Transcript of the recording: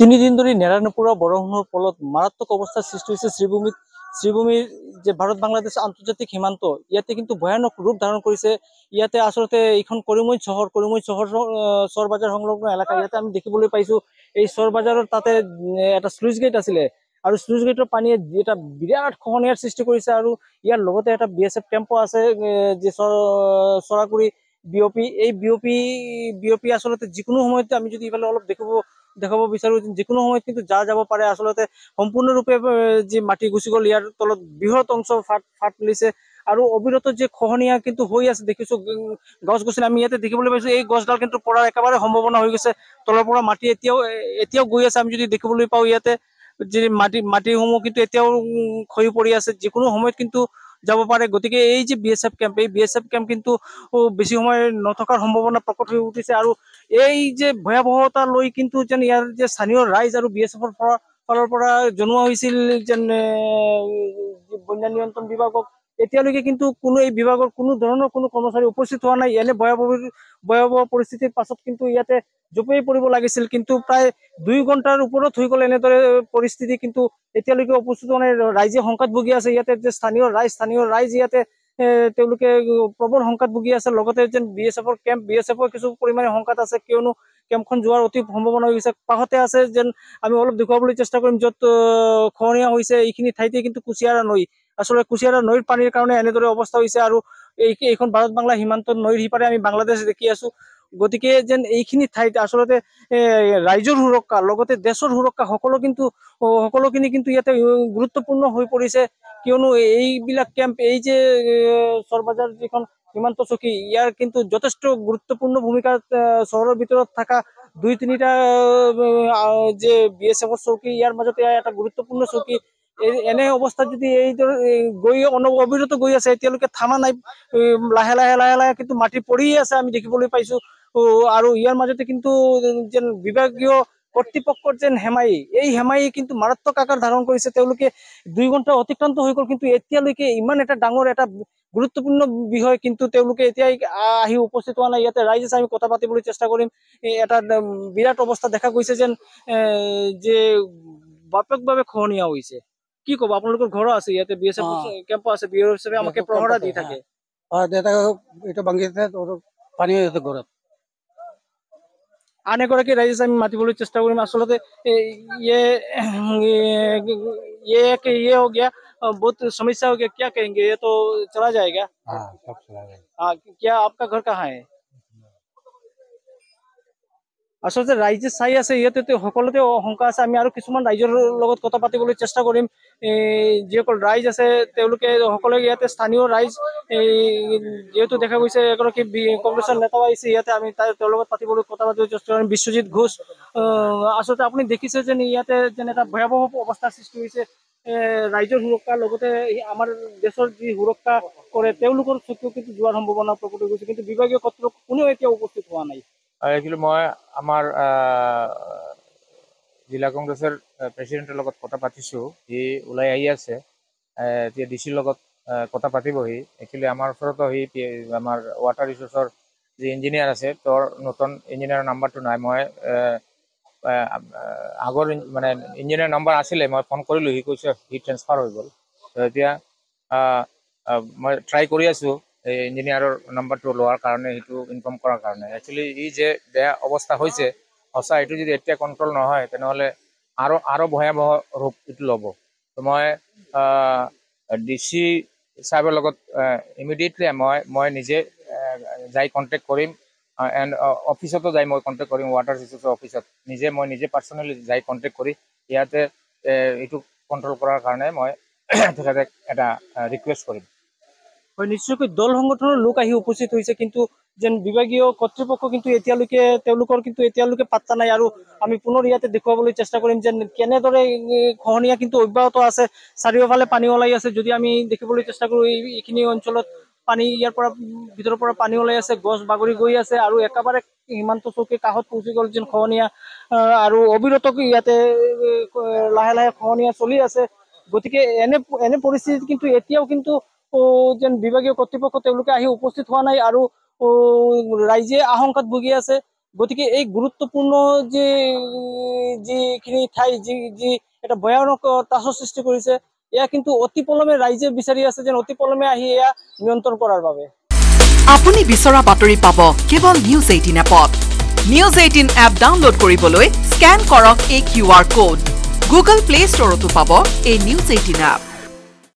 তিনিদিন ধৰি নেৰানেপেৰা বৰষুণৰ ফলত মাৰাত্মক অৱস্থাৰ সৃষ্টি হৈছে শ্ৰীভূমিৰ যে ভাৰত বাংলাদেশ আন্তৰ্জাতিক সীমান্ত ইয়াতে কিন্তু ভয়ানক ৰূপ ধাৰণ কৰিছে। ইয়াতে আচলতে এইখন কৰিমগঞ্জ চহৰ চৰ বাজাৰ সংলগ্ন এলেকা। ইয়াতে আমি দেখিবলৈ পাইছো এই চৰ বাজাৰৰ তাতে এটা স্লুইচ গেট আছিলে আৰু স্লুইচ গেটৰ পানীয়ে এটা বিৰাট খহনীয়াৰ সৃষ্টি কৰিছে আৰু ইয়াৰ লগতে এটা BSF কেম্পো আছে যে চৰাকুৰি বিঅপি। এই বিঅপি আচলতে যিকোনো সময়তে আমি যদি ইফালে অলপ দেখাব বিচাৰো যিকোনো সময়ত কিন্তু যাব পাৰে। আচলতে সম্পূৰ্ণৰূপে যি মাটি গুচি গ'ল, ইয়াৰ তলত বৃহৎ অংশ ফাট মেলিছে আৰু অবিৰত যে খহনীয়া কিন্তু হৈ আছে। দেখিছো গছ গছনি আমি ইয়াতে দেখিবলৈ পাইছো, এই গছডাল কিন্তু পৰাৰ একেবাৰে সম্ভাৱনা হৈ গৈছে। তলৰ পৰা মাটি এতিয়াও গৈ আছে। আমি যদি দেখিবলৈ পাওঁ ইয়াতে যে মাটিসমূহ কিন্তু এতিয়াও খহি পৰি আছে, যিকোনো সময়ত কিন্তু যাব পাৰে। গতিকে এই যে BSF কেম্প, এই BSF কেম্প কিন্তু বেছি সময় নথকাৰ সম্ভাৱনা প্ৰকট হৈ উঠিছে আৰু এই যে ভয়াৱহতা লৈ কিন্তু যেন ইয়াৰ যে স্থানীয় ৰাইজ আৰু BSFৰ ফালৰ পৰা জনোৱা হৈছিল যেন বন্যা নিয়ন্ত্ৰণ বিভাগক, এতিয়ালৈকে কিন্তু কোনো এই বিভাগৰ কোনো ধৰণৰ কোনো কৰ্মচাৰী উপস্থিত হোৱা নাই। এনে ভয়াৱহ পৰিস্থিতিৰ পাছত কিন্তু ইয়াতে জপিয়াই পৰিব লাগিছিল, কিন্তু প্ৰায় 2 ঘণ্টাৰ ওপৰত হৈ গ'ল এনেদৰে পৰিস্থিতি, কিন্তু এতিয়ালৈকে উপস্থিত হোৱা নাই। ৰাইজে শংকাত ভুগি আছে। ইয়াতে যে স্থানীয় ৰাইজ ইয়াতে তেওঁলোকে প্ৰবল শংকাত ভুগি আছে। লগতে যেন BSFৰ কেম্প, BSFৰ কিছু পৰিমাণে শংকাত আছে, কিয়নো কেম্পখন যোৱাৰ অতি সম্ভাৱনা হৈ গৈছে। কাষতে আছে যেন আমি অলপ দেখুৱাবলৈ চেষ্টা কৰিম য'ত খহনীয়া হৈছে এইখিনি ঠাইতে কিন্তু কুচিয়াৰা নৈ। আচলতে কুচিয়াৰা নৈৰ পানীৰ কাৰণে এনেদৰে অৱস্থা হৈছে আৰু এইখন ভাৰত বাংলা সীমান্তৰ নৈৰ সিপাৰে আমি বাংলাদেশ দেখি আছো। গতিকে যেন এইখিনি ঠাইত আচলতে ৰাইজৰ সুৰক্ষা লগতে দেশৰ সুৰক্ষা সকলোখিনি কিন্তু ইয়াতে গুৰুত্বপূৰ্ণ হৈ পৰিছে, কিয়নো এইবিলাক কেম্প, এই যে চৰবাজাৰ যিখন সীমান্ত চকী, ইয়াৰ কিন্তু যথেষ্ট গুৰুত্বপূৰ্ণ ভূমিকা চহৰৰ ভিতৰত থকা 2-3টা যে BSFৰ চৌকী, ইয়াৰ মাজতে এটা গুৰুত্বপূৰ্ণ চৌকী। এনে অৱস্থাত যদি এইদৰে অবিৰত গৈ আছে, এতিয়ালৈকে থামা নাই, লাহে লাহে কিন্তু মাটি পৰিয়ে আছে আমি দেখিবলৈ পাইছো। আৰু ইয়াৰ মাজতে কিন্তু যেন বিভাগীয় কৰ্তৃপক্ষৰ যেন এই হেমাই কিন্তু মাৰাত্মক আকাৰ ধাৰণ কৰিছে। তেওঁলোকে 2 ঘণ্টা অতিক্ৰান্ত হৈ গ'ল, কিন্তু এতিয়ালৈকে ইমান এটা ডাঙৰ এটা গুৰুত্বপূৰ্ণ বিষয় কিন্তু তেওঁলোকে এতিয়াই আহি উপস্থিত হোৱা নাই। ইয়াতে ৰাইজ আছে, আমি কথা পাতিবলৈ চেষ্টা কৰিম। এটা বিৰাট অৱস্থা দেখা গৈছে যেন যে ব্যাপকভাৱে খহনীয়া হৈছে। কি ক'ব, আপোনালোকৰ ঘৰো আছে ইয়াতে, BSF কেম্প আছে, BSF আমাকে প্ৰহৰা দি থাকে। পানী ঘৰত আন এগৰাকী ৰাইজ আমি মাতিবলৈ চেষ্টা কৰিম। আচলতে ये हो गया, बहुत समस्या हो गया, क्या कहेंगे? ये तो चला जाएगा। सब चला जाएगा। क्या आपका घर कहाँ है? আচলতে ৰাইজে চাই আছে, ইয়াতে সকলোতে শংকা আছে। আমি আৰু কিছুমান ৰাইজৰ লগত কথা পাতিবলৈ চেষ্টা কৰিম। যিসকল ৰাইজ আছে তেওঁলোকে সকলোৱে ইয়াতে স্থানীয় ৰাইজ, যিহেতু দেখা গৈছে এগৰাকী কংগ্ৰেছৰ নেতাও আহিছে ইয়াতে, আমি তেওঁৰ লগত কথা পাতিবলৈ চেষ্টা কৰিম। বিশ্বজিৎ ঘোষ, আচলতে আপুনি দেখিছে যেন ইয়াতে যেন এটা ভয়াৱহ অৱস্থাৰ সৃষ্টি হৈছে। ৰাইজৰ সুৰক্ষা লগতে আমাৰ দেশৰ যি সুৰক্ষা কৰে তেওঁলোকৰ চকুত কিন্তু যোৱাৰ সম্ভাৱনা প্ৰকট হৈ গৈছে, কিন্তু বিভাগীয় কৰ্তৃপক্ষ কোনেও এতিয়া উপস্থিত হোৱা নাই। একচুৱেলি মই আমাৰ জিলা কংগ্ৰেছৰ প্ৰেচিডেণ্টৰ লগত কথা পাতিছোঁ, সি ওলাই আহি আছে। এতিয়া DC লগত কথা পাতিবহি। একচুৱেলি আমাৰ ওচৰতো সি আমাৰ ৱাটাৰ ৰিচোৰ্চৰ যি ইঞ্জিনিয়াৰ আছে, তেওঁৰ নতুন ইঞ্জিনিয়াৰৰ নাম্বাৰটো নাই। মই আগৰ মানে ইঞ্জিনিয়াৰ নাম্বাৰ আছিলে, মই ফোন কৰিলোঁ, সি কৈছে সি ট্ৰেন্সফাৰ হৈ গ'ল। এতিয়া মই ট্ৰাই কৰি আছোঁ এই ইঞ্জিনিয়াৰৰ নাম্বাৰটো লোৱাৰ কাৰণে, সেইটো ইনফৰ্ম কৰাৰ কাৰণে। একচুৱেলি ই যে বেয়া অৱস্থা হৈছে সঁচা, এইটো যদি এতিয়া কণ্ট্ৰল নহয় তেনেহ'লে আৰু ভয়াৱহ ৰূপ এইটো ল'ব। মই DC চাহেবৰ লগত ইমিডিয়েটলি মই নিজে যাই কণ্টেক্ট কৰিম, এণ্ড অফিচতো যাই মই কণ্টেক্ট কৰিম, ৱাটাৰ ৰিচোৰ্চৰ অফিচত মই নিজে পাৰ্চনেলি যাই কণ্টেক্ট কৰি ইয়াতে এইটো কণ্ট্ৰল কৰাৰ কাৰণে মই তেখেতক এটা ৰিকুৱেষ্ট কৰিম। হয়, নিশ্চয়কৈ দল সংগঠনৰ লোক আহি উপস্থিত হৈছে, কিন্তু যেন বিভাগীয় কৰ্তৃপক্ষ কিন্তু তেওঁলোকৰ কিন্তু এতিয়ালৈকে পাত্তা নাই। আৰু আমি পুনৰ ইয়াতে দেখুৱাবলৈ চেষ্টা কৰিম যেন কেনেদৰে খহনীয়া কিন্তু অব্যাহত আছে, চাৰিওফালে পানী ওলাই আছে। যদি আমি দেখিবলৈ চেষ্টা কৰোঁ, এইখিনি অঞ্চলত পানী, ইয়াৰ পৰা ভিতৰৰ পৰা পানী ওলাই আছে, গছ বাগৰি গৈ আছে আৰু একেবাৰে সীমান্ত চকীৰ কাষত পहुঁচি গ'ল যেন খহনীয়া। আৰু অবিৰত ইয়াতে লাহে লাহে খহনীয়া চলি আছে। গতিকে এনে পৰিস্থিতিত কিন্তু এতিয়াও কিন্তু যেন বিভাগীয় কৰ্তৃপক্ষ তেওঁলোকে আহি উপস্থিত হোৱা নাই আৰু ৰাইজে আশংকাত ভুগি আছে। গতিকে এই গুৰুত্বপূৰ্ণ যিখিনি ঠাই যি এটা ভয়ানক তাচৰ সৃষ্টি কৰিছে, এয়া কিন্তু অতি পলমে ৰাইজে বিচাৰি আছে যেন অতি পলমে আহি এয়া নিয়ন্ত্ৰণ কৰাৰ বাবে। আপুনি বিচৰা বাতৰি পাব কেৱল নিউজ 18 এপত। নিউজ 18 এপ ডাউনলোড কৰিবলৈ স্কেন কৰক এই QR কোড। গুগল প্লে ষ্টৰতো পাব এই নিউজ 18 এপ।